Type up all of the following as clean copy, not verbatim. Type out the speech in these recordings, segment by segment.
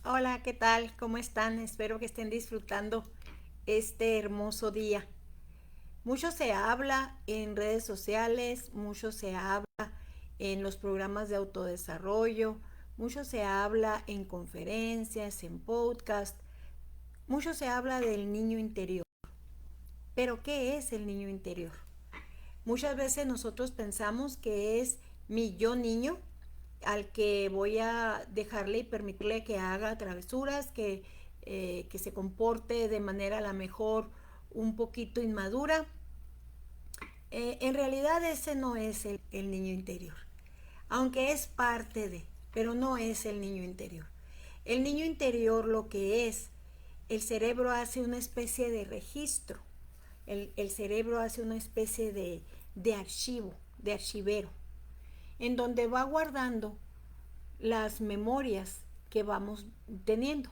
Hola, ¿qué tal? ¿Cómo están? Espero que estén disfrutando este hermoso día. Mucho se habla en redes sociales, mucho se habla en los programas de autodesarrollo, mucho se habla en conferencias, en podcast, mucho se habla del niño interior. Pero ¿qué es el niño interior? Muchas veces nosotros pensamos que es mi yo niño al que voy a dejarle y permitirle que haga travesuras, que se comporte de manera a la mejor un poquito inmadura. En realidad ese no es el niño interior, aunque es parte de, pero no es el niño interior. El niño interior lo que es, el cerebro hace una especie de registro, el cerebro hace una especie de archivo, de archivero, en donde va guardando las memorias que vamos teniendo.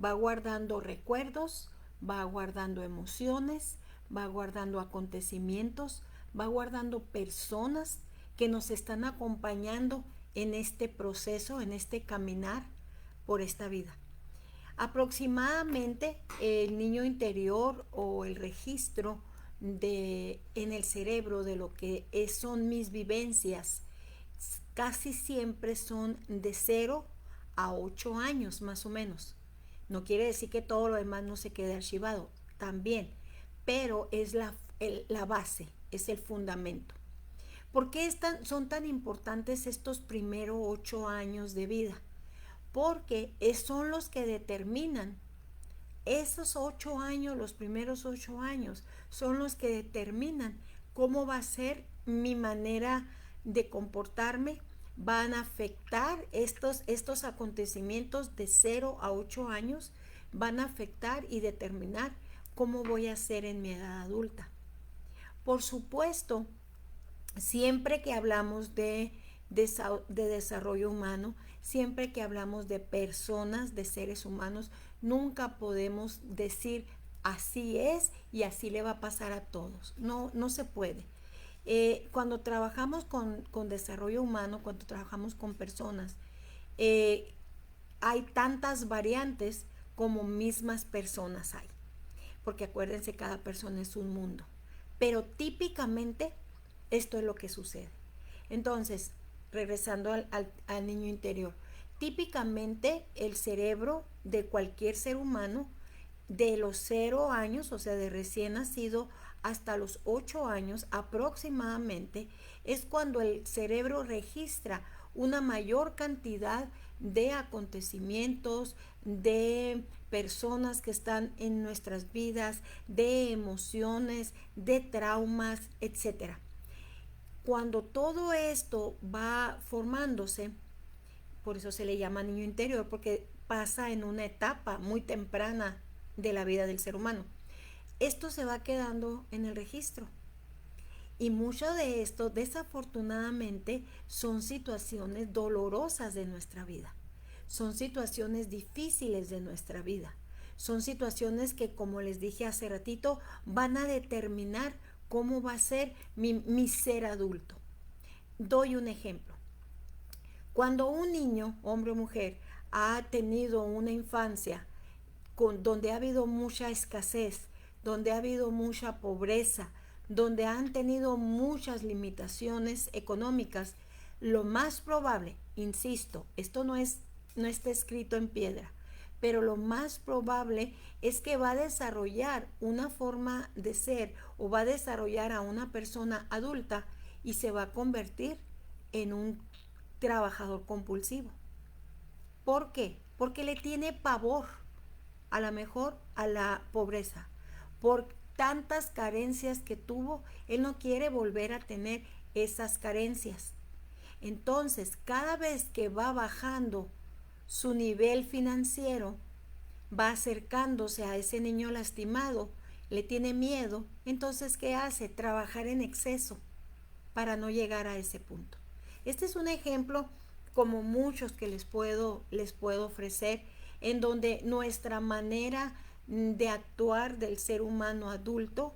Va guardando recuerdos, va guardando emociones, va guardando acontecimientos, va guardando personas que nos están acompañando en este proceso, en este caminar por esta vida. Aproximadamente el niño interior o el registro en el cerebro de lo que son mis vivencias casi siempre son de 0 a 8 años más o menos. No quiere decir que todo lo demás no se quede archivado, también, pero es la base, es el fundamento. ¿Por qué son tan importantes estos primeros 8 años de vida? Porque son los que determinan, esos 8 años, los primeros 8 años, son los que determinan cómo va a ser mi manera de comportarme. Van a afectar estos acontecimientos de 0 a 8 años, van a afectar y determinar cómo voy a ser en mi edad adulta. Por supuesto, siempre que hablamos de desarrollo humano, siempre que hablamos de personas, de seres humanos, nunca podemos decir así es y así le va a pasar a todos. No, no se puede. Cuando trabajamos con desarrollo humano, cuando trabajamos con personas, eh, hay tantas variantes como mismas personas hay. Porque acuérdense, cada persona es un mundo. Pero típicamente esto es lo que sucede. Entonces, regresando al niño interior, típicamente el cerebro de cualquier ser humano, de los 0 años, o sea, de recién nacido hasta los 8 años aproximadamente, es cuando el cerebro registra una mayor cantidad de acontecimientos, de personas que están en nuestras vidas, de emociones, de traumas, etcétera. Cuando todo esto va formándose, por eso se le llama niño interior, porque pasa en una etapa muy temprana de la vida del ser humano. Esto se va quedando en el registro. Y mucho de esto, desafortunadamente, son situaciones dolorosas de nuestra vida. Son situaciones difíciles de nuestra vida. Son situaciones que, como les dije hace ratito, van a determinar cómo va a ser mi ser adulto. Doy un ejemplo. Cuando un niño, hombre o mujer, ha tenido una infancia donde ha habido mucha escasez, donde ha habido mucha pobreza, donde han tenido muchas limitaciones económicas, lo más probable, insisto, esto no está escrito en piedra, pero lo más probable es que va a desarrollar una forma de ser o va a desarrollar a una persona adulta y se va a convertir en un trabajador compulsivo. ¿Por qué? Porque le tiene pavor a lo mejor a la pobreza. Por tantas carencias que tuvo, él no quiere volver a tener esas carencias. Entonces, cada vez que va bajando su nivel financiero, va acercándose a ese niño lastimado, le tiene miedo, entonces ¿qué hace? Trabajar en exceso para no llegar a ese punto. Este es un ejemplo como muchos que les puedo ofrecer, en donde nuestra manera de actuar del ser humano adulto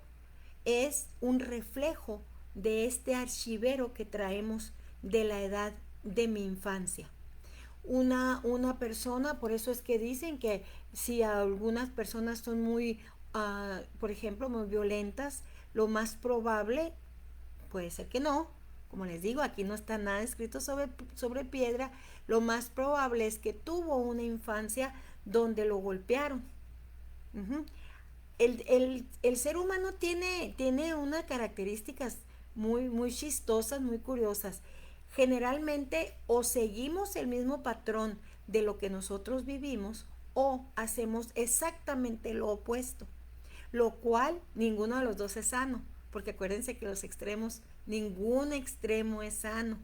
es un reflejo de este archivero que traemos de la edad de mi infancia. una persona, por eso es que dicen que si algunas personas son muy, por ejemplo, muy violentas, lo más probable puede ser que no. Como les digo, aquí no está nada escrito sobre piedra. Lo más probable es que tuvo una infancia donde lo golpearon. Uh-huh. El ser humano tiene unas características muy chistosas, muy curiosas. Generalmente o seguimos el mismo patrón de lo que nosotros vivimos o hacemos exactamente lo opuesto, lo cual ninguno de los dos es sano, porque acuérdense que los extremos, ningún extremo es sano.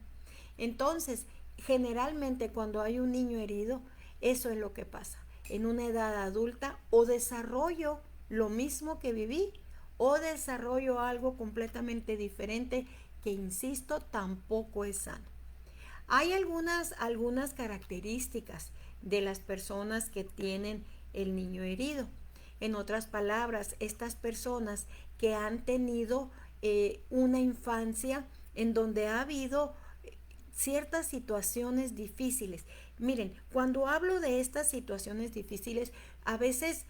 Entonces, generalmente cuando hay un niño herido, eso es lo que pasa. En una edad adulta o desarrollo lo mismo que viví o desarrollo algo completamente diferente que, insisto, tampoco es sano. Hay algunas características de las personas que tienen el niño herido. En otras palabras, estas personas que han tenido una infancia en donde ha habido ciertas situaciones difíciles. Miren, cuando hablo de estas situaciones difíciles, a veces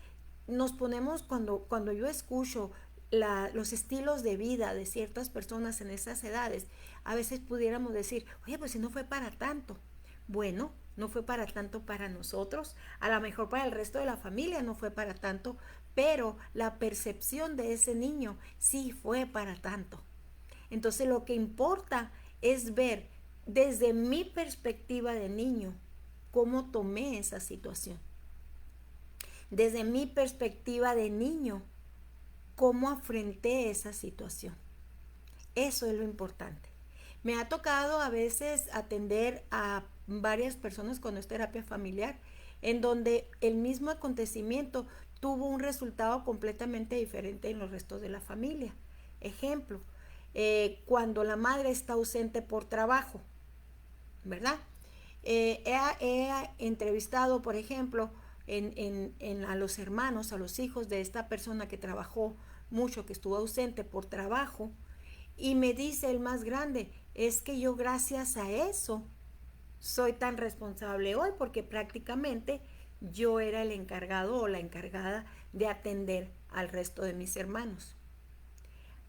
nos ponemos, cuando yo escucho los estilos de vida de ciertas personas en esas edades, a veces pudiéramos decir, oye, pues si no fue para tanto. Bueno, no fue para tanto para nosotros, a lo mejor para el resto de la familia no fue para tanto, pero la percepción de ese niño sí fue para tanto. Entonces lo que importa es ver desde mi perspectiva de niño cómo tomé esa situación. Desde mi perspectiva de niño, cómo afronté esa situación. Eso es lo importante. Me ha tocado a veces atender a varias personas cuando es terapia familiar, en donde el mismo acontecimiento tuvo un resultado completamente diferente en los restos de la familia. Ejemplo, cuando la madre está ausente por trabajo, ¿verdad? He entrevistado, por ejemplo, a los hermanos, a los hijos de esta persona que trabajó mucho, que estuvo ausente por trabajo, y me dice el más grande, es que yo gracias a eso soy tan responsable hoy, porque prácticamente yo era el encargado o la encargada de atender al resto de mis hermanos.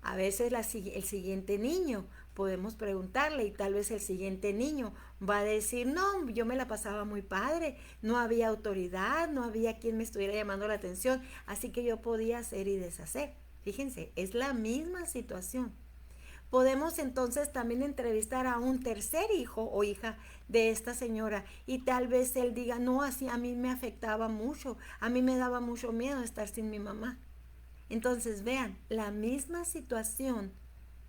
A veces el siguiente niño podemos preguntarle y tal vez el siguiente niño va a decir, no, yo me la pasaba muy padre, no había autoridad, no había quien me estuviera llamando la atención, así que yo podía hacer y deshacer. Fíjense, es la misma situación. Podemos entonces también entrevistar a un tercer hijo o hija de esta señora y tal vez él diga, no, así a mí me afectaba mucho, a mí me daba mucho miedo estar sin mi mamá. Entonces vean, la misma situación,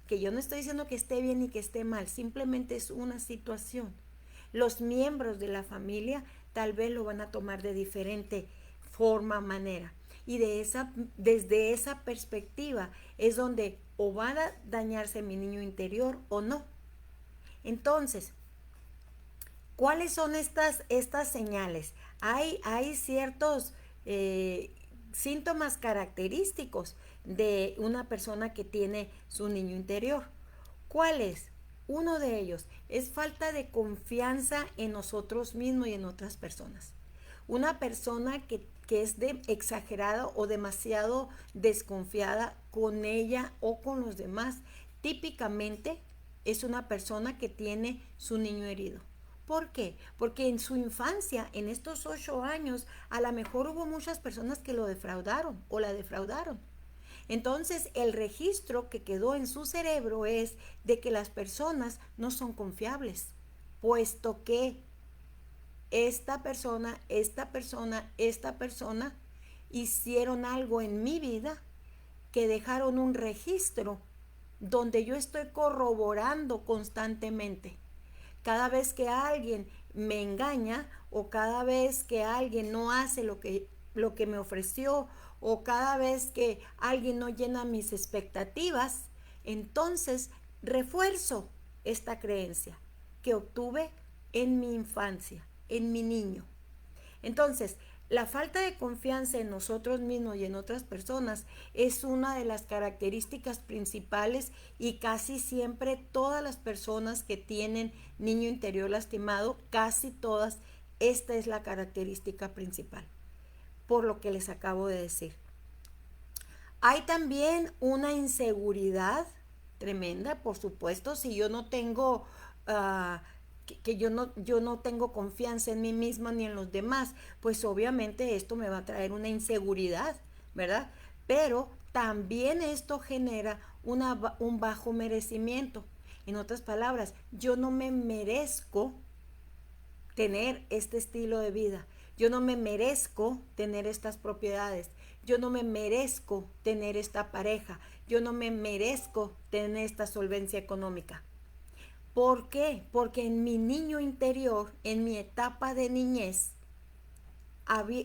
que yo no estoy diciendo que esté bien ni que esté mal, simplemente es una situación. Los miembros de la familia tal vez lo van a tomar de diferente forma, manera. Y desde esa perspectiva es donde o va a dañarse mi niño interior o no. Entonces, ¿cuáles son estas señales? Hay ciertos síntomas característicos de una persona que tiene su niño interior. ¿Cuál es? Uno de ellos es falta de confianza en nosotros mismos y en otras personas. Una persona que es exagerada o demasiado desconfiada con ella o con los demás, típicamente es una persona que tiene su niño herido. ¿Por qué? Porque en su infancia, en estos 8 años, a lo mejor hubo muchas personas que lo defraudaron o la defraudaron. Entonces, el registro que quedó en su cerebro es de que las personas no son confiables, puesto que esta persona hicieron algo en mi vida que dejaron un registro donde yo estoy corroborando constantemente. Cada vez que alguien me engaña o cada vez que alguien no hace lo que me ofreció o cada vez que alguien no llena mis expectativas, entonces refuerzo esta creencia que obtuve en mi infancia, en mi niño. Entonces, la falta de confianza en nosotros mismos y en otras personas es una de las características principales y casi siempre todas las personas que tienen niño interior lastimado, casi todas Esta es la característica principal, por lo que les acabo de decir. Hay también una inseguridad tremenda, por supuesto, si yo no tengo, que yo no tengo confianza en mí misma ni en los demás, pues obviamente esto me va a traer una inseguridad, ¿verdad? Pero también esto genera un bajo merecimiento. En otras palabras, yo no me merezco tener este estilo de vida. Yo no me merezco tener estas propiedades. Yo no me merezco tener esta pareja. Yo no me merezco tener esta solvencia económica. ¿Por qué? Porque en mi niño interior, en mi etapa de niñez,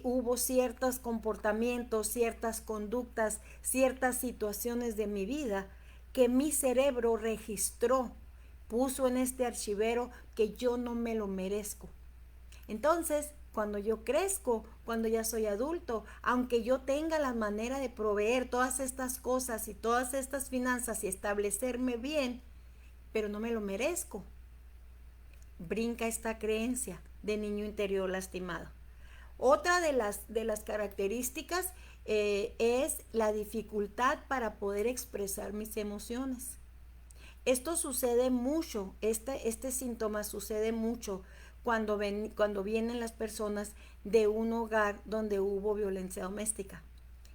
hubo ciertos comportamientos, ciertas conductas, ciertas situaciones de mi vida que mi cerebro registró, puso en este archivero que yo no me lo merezco. Entonces, cuando yo crezco, cuando ya soy adulto, aunque yo tenga la manera de proveer todas estas cosas y todas estas finanzas y establecerme bien, pero no me lo merezco, brinca esta creencia de niño interior lastimado. Otra de las características es la dificultad para poder expresar mis emociones. Esto sucede mucho, este síntoma sucede mucho cuando vienen las personas de un hogar donde hubo violencia doméstica.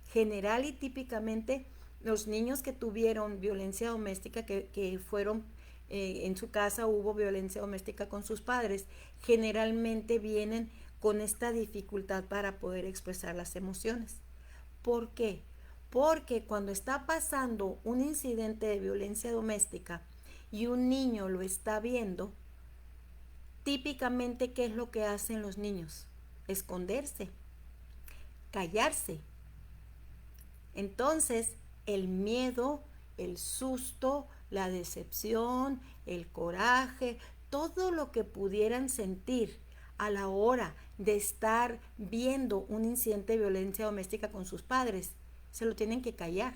General y típicamente los niños que tuvieron violencia doméstica, que fueron en su casa hubo violencia doméstica con sus padres, generalmente vienen con esta dificultad para poder expresar las emociones. ¿Por qué? Porque cuando está pasando un incidente de violencia doméstica y un niño lo está viendo, típicamente, ¿qué es lo que hacen los niños? Esconderse, callarse. Entonces, el miedo, el susto, la decepción, el coraje, todo lo que pudieran sentir a la hora de estar viendo un incidente de violencia doméstica con sus padres, se lo tienen que callar.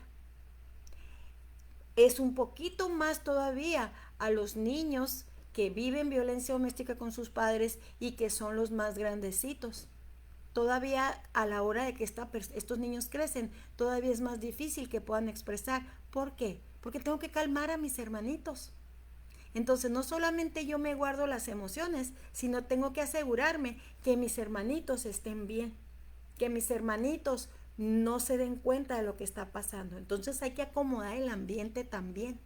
Es un poquito más todavía a los niños que viven violencia doméstica con sus padres y que son los más grandecitos. Todavía a la hora de que estos niños crecen, todavía es más difícil que puedan expresar. ¿Por qué? Porque tengo que calmar a mis hermanitos. Entonces no solamente yo me guardo las emociones, sino tengo que asegurarme que mis hermanitos estén bien, que mis hermanitos no se den cuenta de lo que está pasando. Entonces hay que acomodar el ambiente también.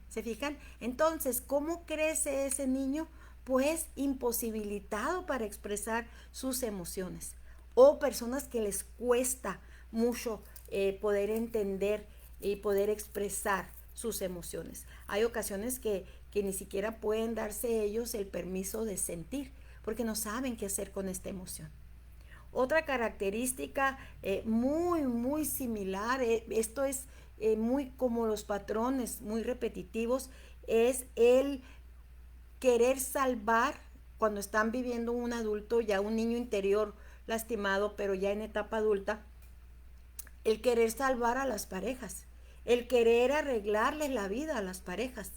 ¿Se fijan? Entonces, ¿cómo crece ese niño? Pues imposibilitado para expresar sus emociones. O personas que les cuesta mucho poder entender y poder expresar sus emociones. Hay ocasiones que ni siquiera pueden darse ellos el permiso de sentir, porque no saben qué hacer con esta emoción. Otra característica muy similar, esto es muy como los patrones muy repetitivos, es el querer salvar cuando están viviendo un adulto, ya un niño interior lastimado, pero ya en etapa adulta, el querer salvar a las parejas, el querer arreglarles la vida a las parejas,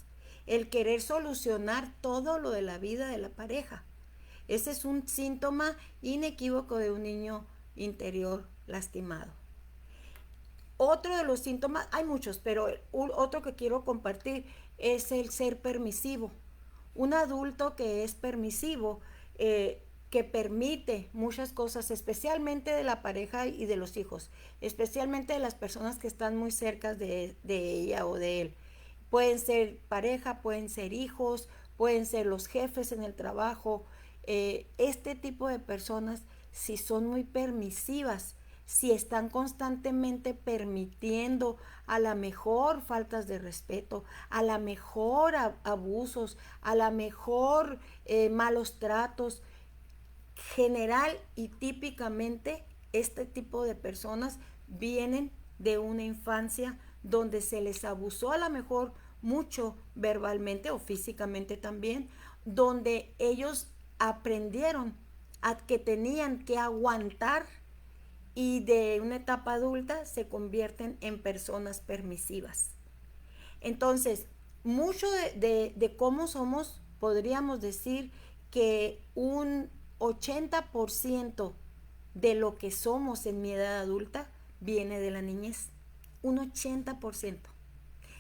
el querer solucionar todo lo de la vida de la pareja. Ese es un síntoma inequívoco de un niño interior lastimado. Otro de los síntomas, hay muchos, pero otro que quiero compartir es el ser permisivo. Un adulto que es permisivo, que permite muchas cosas, especialmente de la pareja y de los hijos, especialmente de las personas que están muy cerca de ella o de él. Pueden ser pareja, pueden ser hijos, pueden ser los jefes en el trabajo. Este tipo de personas, si son muy permisivas, si están constantemente permitiendo a la mejor faltas de respeto, a la mejor abusos, a la mejor malos tratos, general y típicamente este tipo de personas vienen de una infancia donde se les abusó a lo mejor mucho verbalmente o físicamente también, donde ellos aprendieron a que tenían que aguantar y de una etapa adulta se convierten en personas permisivas. Entonces, mucho de cómo somos, podríamos decir que un 80% de lo que somos en mi edad adulta viene de la niñez. Un 80%.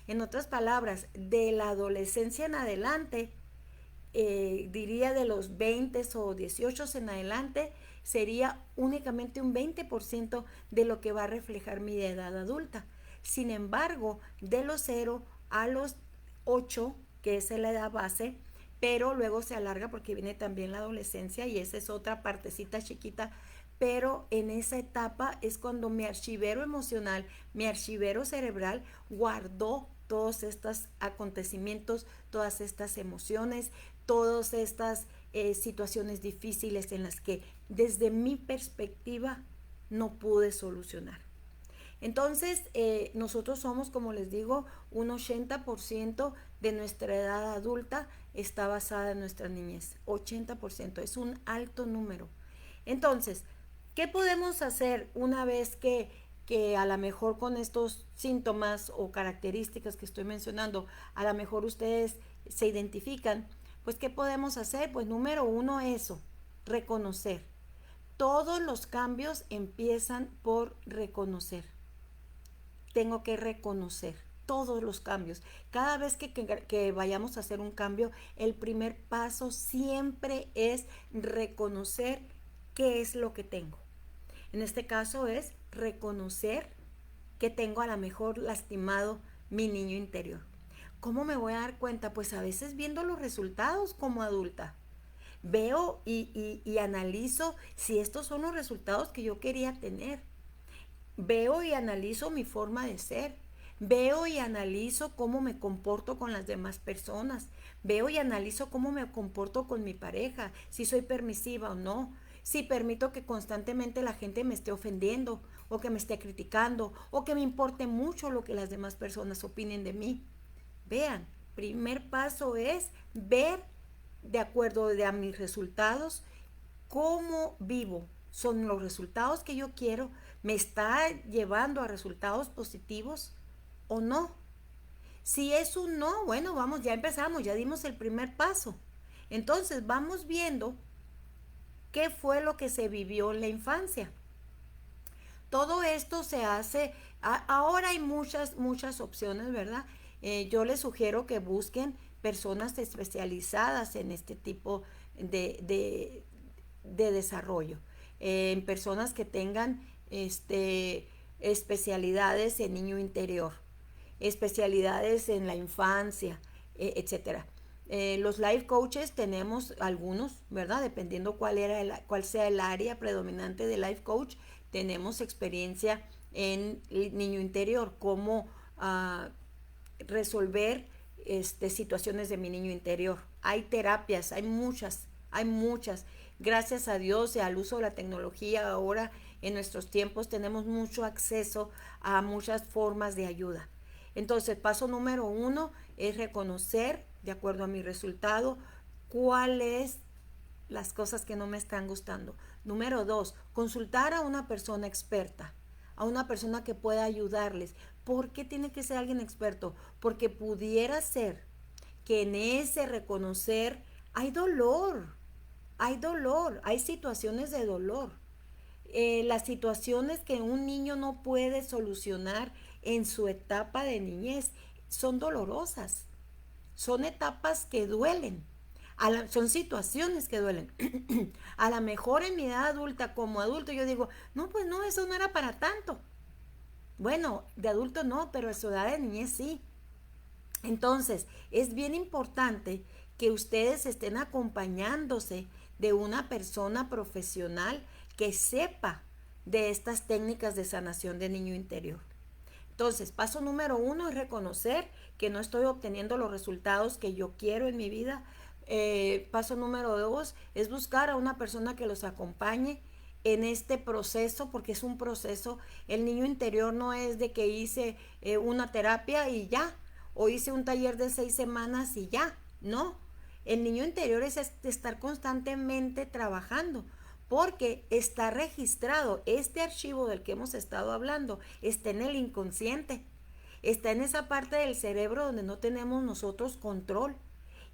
En otras palabras, de la adolescencia en adelante, diría de los 20 o 18 en adelante, sería únicamente un 20% de lo que va a reflejar mi edad adulta. Sin embargo, de los 0 a los 8, que es la edad base, pero luego se alarga porque viene también la adolescencia y esa es otra partecita chiquita, pero en esa etapa es cuando mi archivero emocional, mi archivero cerebral guardó todos estos acontecimientos, todas estas emociones, todas estas situaciones difíciles en las que desde mi perspectiva no pude solucionar. Entonces, nosotros somos, como les digo, un 80% de nuestra edad adulta está basada en nuestra niñez. 80%, es un alto número. Entonces, ¿qué podemos hacer una vez que a lo mejor con estos síntomas o características que estoy mencionando, a lo mejor ustedes se identifican? Pues, ¿qué podemos hacer? Pues, número uno, eso, reconocer. Todos los cambios empiezan por reconocer. Tengo que reconocer todos los cambios. Cada vez que vayamos a hacer un cambio, el primer paso siempre es reconocer qué es lo que tengo. En este caso es reconocer que tengo a lo mejor lastimado mi niño interior. ¿Cómo me voy a dar cuenta? Pues a veces viendo los resultados como adulta. Veo y analizo si estos son los resultados que yo quería tener. Veo y analizo mi forma de ser. Veo y analizo cómo me comporto con las demás personas. Veo y analizo cómo me comporto con mi pareja, si soy permisiva o no. Si permito que constantemente la gente me esté ofendiendo o que me esté criticando o que me importe mucho lo que las demás personas opinen de mí. Vean, primer paso es ver de acuerdo a mis resultados cómo vivo. ¿Son los resultados que yo quiero? ¿Me está llevando a resultados positivos o no? Si es un no, bueno, vamos, ya empezamos, ya dimos el primer paso. Entonces vamos viendo qué fue lo que se vivió en la infancia. Todo esto se hace, ahora hay muchas opciones, ¿verdad? Yo les sugiero que busquen personas especializadas en este tipo de desarrollo, en personas que tengan especialidades en niño interior, especialidades en la infancia, etcétera. Los life coaches tenemos algunos, ¿verdad? Dependiendo cuál sea el área predominante de life coach, tenemos experiencia en el niño interior, cómo resolver situaciones de mi niño interior. Hay terapias, hay muchas. Gracias a Dios y al uso de la tecnología ahora en nuestros tiempos tenemos mucho acceso a muchas formas de ayuda. Entonces, paso número uno es reconocer, de acuerdo a mi resultado, cuáles las cosas que no me están gustando. Número dos, consultar a una persona experta, a una persona que pueda ayudarles. ¿Por qué tiene que ser alguien experto? Porque pudiera ser que en ese reconocer hay dolor, hay situaciones de dolor. Las situaciones que un niño no puede solucionar en su etapa de niñez son dolorosas, son etapas que duelen, son situaciones que duelen. A lo mejor en mi edad adulta, como adulto, yo digo, no, pues no, eso no era para tanto. Bueno, de adulto no, pero en su edad de niñez sí. Entonces, es bien importante que ustedes estén acompañándose de una persona profesional que sepa de estas técnicas de sanación de niño interior. Entonces, paso número uno es reconocer que no estoy obteniendo los resultados que yo quiero en mi vida. Paso número dos es buscar a una persona que los acompañe en este proceso, porque es un proceso. El niño interior no es de que hice una terapia y ya, o hice un taller de 6 semanas y ya, no. El niño interior es estar constantemente trabajando, porque está registrado, este archivo del que hemos estado hablando, está en el inconsciente, está en esa parte del cerebro donde no tenemos nosotros control.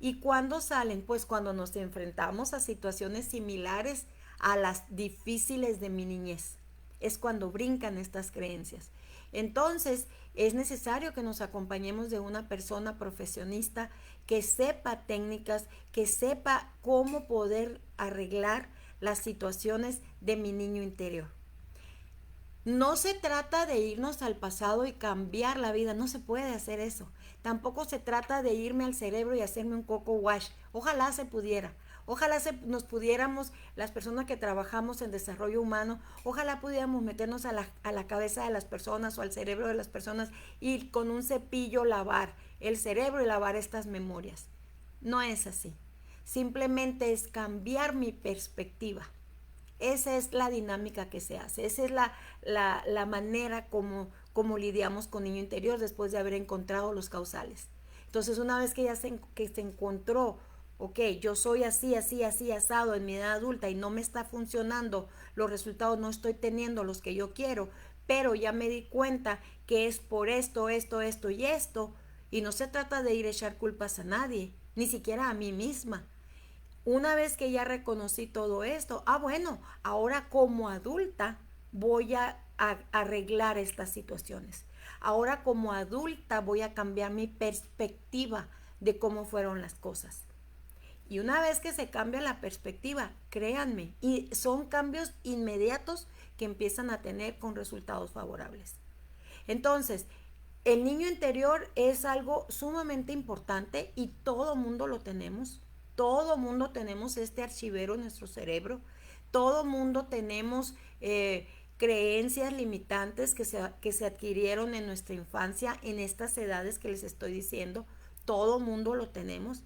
¿Y cuándo salen? Pues cuando nos enfrentamos a situaciones similares a las difíciles de mi niñez. Es cuando brincan estas creencias. Entonces, es necesario que nos acompañemos de una persona profesionista que sepa técnicas, que sepa cómo poder arreglar las situaciones de mi niño interior. No se trata de irnos al pasado y cambiar la vida, no se puede hacer eso. Tampoco se trata de irme al cerebro y hacerme un coco wash. Ojalá se pudiera. Ojalá nos pudiéramos, las personas que trabajamos en desarrollo humano, ojalá pudiéramos meternos a la cabeza de las personas o al cerebro de las personas y con un cepillo lavar el cerebro y lavar estas memorias. No es así. Simplemente es cambiar mi perspectiva. Esa es la dinámica que se hace, esa es la manera como lidiamos con niño interior después de haber encontrado los causales. Entonces, una vez que que se encontró, ok, yo soy así, así, así, asado en mi edad adulta y no me está funcionando, los resultados no estoy teniendo los que yo quiero, pero ya me di cuenta que es por esto, esto, esto y esto, y no se trata de ir a echar culpas a nadie, ni siquiera a mí misma. Una vez que ya reconocí todo esto, bueno, ahora como adulta voy a arreglar estas situaciones. Ahora como adulta voy a cambiar mi perspectiva de cómo fueron las cosas. Y una vez que se cambia la perspectiva, créanme, y son cambios inmediatos que empiezan a tener con resultados favorables. Entonces, el niño interior es algo sumamente importante y todo mundo lo tenemos. Todo mundo tenemos este archivero en nuestro cerebro. Todo mundo tenemos creencias limitantes que se adquirieron en nuestra infancia, en estas edades que les estoy diciendo. Todo mundo lo tenemos.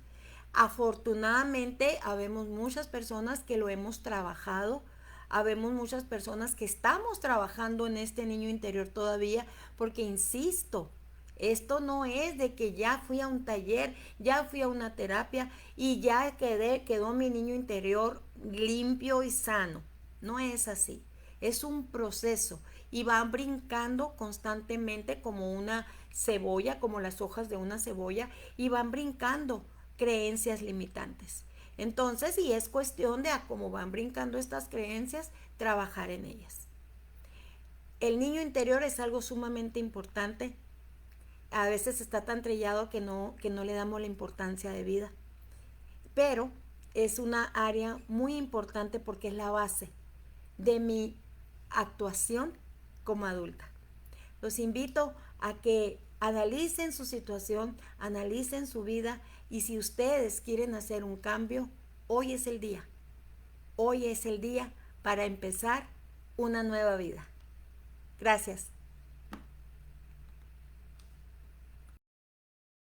Afortunadamente, habemos muchas personas que lo hemos trabajado. Habemos muchas personas que estamos trabajando en este niño interior todavía, porque insisto, esto no es de que ya fui a un taller, ya fui a una terapia y ya quedó mi niño interior limpio y sano. No es así. Es un proceso y van brincando constantemente como una cebolla, como las hojas de una cebolla, y van brincando creencias limitantes. Entonces, y es cuestión de a cómo van brincando estas creencias, trabajar en ellas. El niño interior es algo sumamente importante. A veces está tan trillado que no le damos la importancia de vida. Pero es una área muy importante porque es la base de mi actuación como adulta. Los invito a que analicen su situación, analicen su vida, y si ustedes quieren hacer un cambio, hoy es el día. Hoy es el día para empezar una nueva vida. Gracias.